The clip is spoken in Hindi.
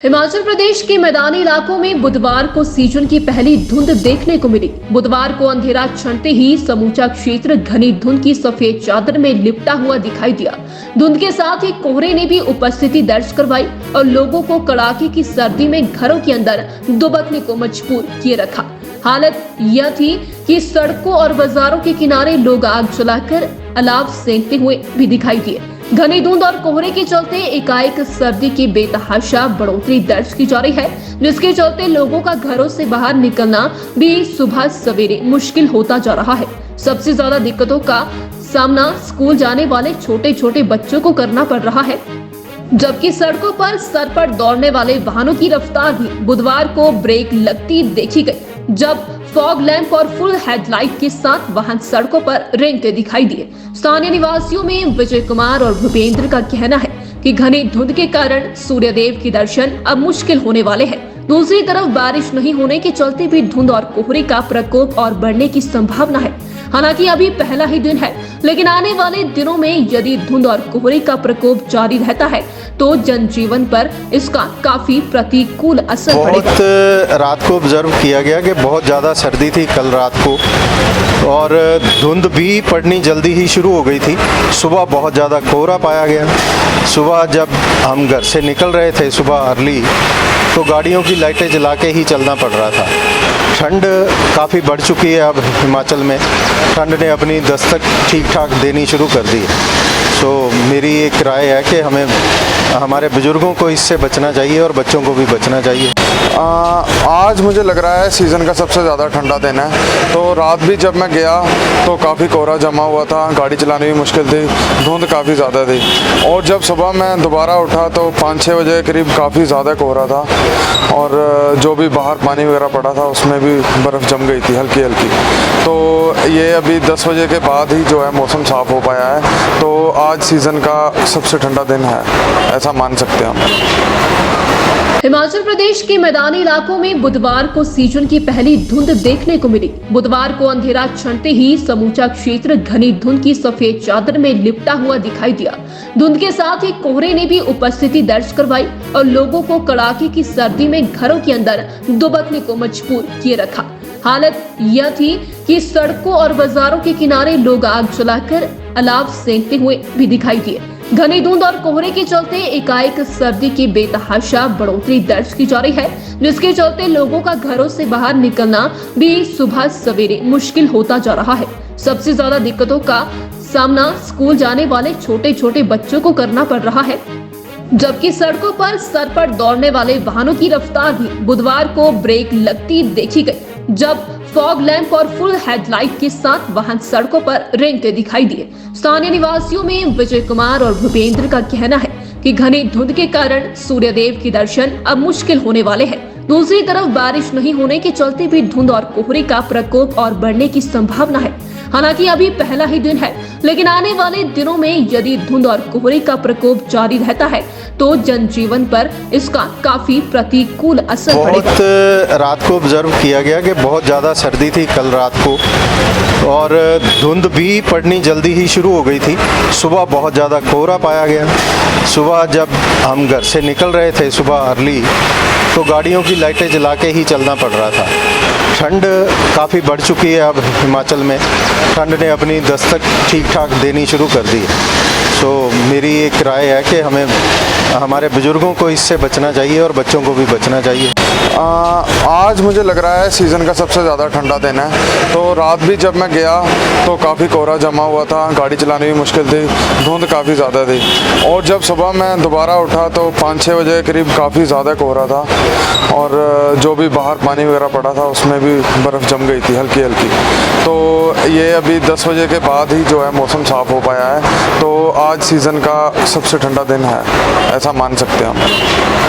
हिमाचल प्रदेश के मैदानी इलाकों में बुधवार को सीजन की पहली धुंध देखने को मिली। बुधवार को अंधेरा छंटते ही समूचा क्षेत्र घनी धुंध की सफेद चादर में लिपटा हुआ दिखाई दिया। धुंध के साथ ही कोहरे ने भी उपस्थिति दर्ज करवाई और लोगों को कड़ाके की सर्दी में घरों के अंदर दुबकने को मजबूर किए रखा। हालत यह थी कि सड़कों और बाजारों के किनारे लोग आग जलाकर अलाव सेंकते हुए भी दिखाई दिए। घनी धुंध और कोहरे के चलते एकाएक सर्दी की बेतहाशा बढ़ोतरी दर्ज की जा रही है, जिसके चलते लोगों का घरों से बाहर निकलना भी सुबह सवेरे मुश्किल होता जा रहा है। सबसे ज्यादा दिक्कतों का सामना स्कूल जाने वाले छोटे छोटे बच्चों को करना पड़ रहा है, जबकि सड़कों पर सर पर दौड़ने वाले वाहनों की रफ्तार भी बुधवार को ब्रेक लगती देखी गई, जब फॉग लैंप और फुल हेडलाइट के साथ वाहन सड़कों पर रेंगते दिखाई दिए। स्थानीय निवासियों में विजय कुमार और भूपेंद्र का कहना है कि घनी धुंध के कारण सूर्यदेव के दर्शन अब मुश्किल होने वाले हैं। दूसरी तरफ बारिश नहीं होने के चलते भी धुंध और कोहरे का प्रकोप और बढ़ने की संभावना है। हालांकि अभी पहला ही दिन है, लेकिन आने वाले दिनों में यदि धुंध और कोहरे का प्रकोप जारी रहता है तो जनजीवन पर इसका काफी प्रतिकूल असर पड़ेगा। रात को ऑब्जर्व किया गया कि बहुत ज़्यादा सर्दी थी कल रात को, और धुंध भी पड़नी जल्दी ही शुरू हो गई थी। सुबह बहुत ज़्यादा कोहरा पाया गया। सुबह जब हम घर से निकल रहे थे सुबह अर्ली, तो गाड़ियों की लाइटें जला के ही चलना पड़ रहा था। ठंड काफ़ी बढ़ चुकी है अब हिमाचल में। ठंड ने अपनी दस्तक ठीक ठाक देनी शुरू कर दी। तो मेरी एक राय है कि हमें हमारे बुजुर्गों को इससे बचना चाहिए और बच्चों को भी बचना चाहिए। आज मुझे लग रहा है सीज़न का सबसे ज़्यादा ठंडा दिन है। तो रात भी जब मैं गया तो काफ़ी कोहरा जमा हुआ था, गाड़ी चलानी भी मुश्किल थी, धुंध काफ़ी ज़्यादा थी। और जब सुबह मैं दोबारा उठा तो 5-6 बजे करीब काफ़ी ज़्यादा कोहरा था, और जो भी बाहर पानी वगैरह पड़ा था उसमें भी बर्फ़ जम गई थी हल्की हल्की। तो ये अभी 10 बजे के बाद ही जो है मौसम साफ़ हो पाया है। तो आज सीज़न का सबसे ठंडा दिन है, ऐसा मान सकते हैं हम। हिमाचल प्रदेश के मैदानी इलाकों में बुधवार को सीजन की पहली धुंध देखने को मिली। बुधवार को अंधेरा छंटते ही समूचा क्षेत्र घनी धुंध की सफेद चादर में लिपटा हुआ दिखाई दिया। धुंध के साथ ही कोहरे ने भी उपस्थिति दर्ज करवाई और लोगों को कड़ाके की सर्दी में घरों के अंदर दुबकने को मजबूर किए रखा। हालत यह थी कि सड़कों और बाजारों के किनारे लोग आग जलाकर अलाव सेंकते हुए भी दिखाई दिए। घनी धुंध और कोहरे के चलते एकाएक सर्दी की बेतहाशा बढ़ोतरी दर्ज की जा रही है, जिसके चलते लोगों का घरों से बाहर निकलना भी सुबह सवेरे मुश्किल होता जा रहा है। सबसे ज्यादा दिक्कतों का सामना स्कूल जाने वाले छोटे छोटे बच्चों को करना पड़ रहा है, जबकि सड़कों पर सर पर दौड़ने वाले वाहनों की रफ्तार भी बुधवार को ब्रेक लगती देखी गई, जब फॉग लैंप और फुल हेडलाइट के साथ वाहन सड़कों पर रेंगते दिखाई दिए। स्थानीय निवासियों में विजय कुमार और भूपेंद्र का कहना है कि घनी धुंध के कारण सूर्यदेव के दर्शन अब मुश्किल होने वाले हैं। दूसरी तरफ बारिश नहीं होने के चलते भी धुंध और कोहरे का प्रकोप और बढ़ने की संभावना है। हालांकि अभी पहला ही दिन है, लेकिन आने वाले दिनों में यदि धुंध और कोहरे का प्रकोप जारी रहता है तो जनजीवन पर इसका काफी प्रतिकूल असर पड़ेगा। रात को ऑब्जर्व किया गया कि बहुत ज़्यादा सर्दी थी कल रात को, और धुंध भी पड़नी जल्दी ही शुरू हो गई थी। सुबह बहुत ज़्यादा कोहरा पाया गया। सुबह जब हम घर से निकल रहे थे सुबह अर्ली, तो गाड़ियों की लाइटें जला के ही चलना पड़ रहा था। ठंड काफ़ी बढ़ चुकी है अब हिमाचल में। ठंड ने अपनी दस्तक ठीक ठाक देनी शुरू कर दी। तो मेरी एक राय है कि हमें हमारे बुजुर्गों को इससे बचना चाहिए और बच्चों को भी बचना चाहिए। आज मुझे लग रहा है सीज़न का सबसे ज़्यादा ठंडा दिन है। तो रात भी जब मैं गया तो काफ़ी कोहरा जमा हुआ था, गाड़ी चलानी भी मुश्किल थी, धुंध काफ़ी ज़्यादा थी। और जब सुबह मैं दोबारा उठा तो 5-6 बजे करीब काफ़ी ज़्यादा कोहरा था, और जो भी बाहर पानी वगैरह पड़ा था उसमें भी बर्फ़ जम गई थी हल्की हल्की। तो ये अभी 10 बजे के बाद ही जो है मौसम साफ़ हो पाया है। तो आज सीज़न का सबसे ठंडा दिन है, ऐसा मान सकते हैं हम।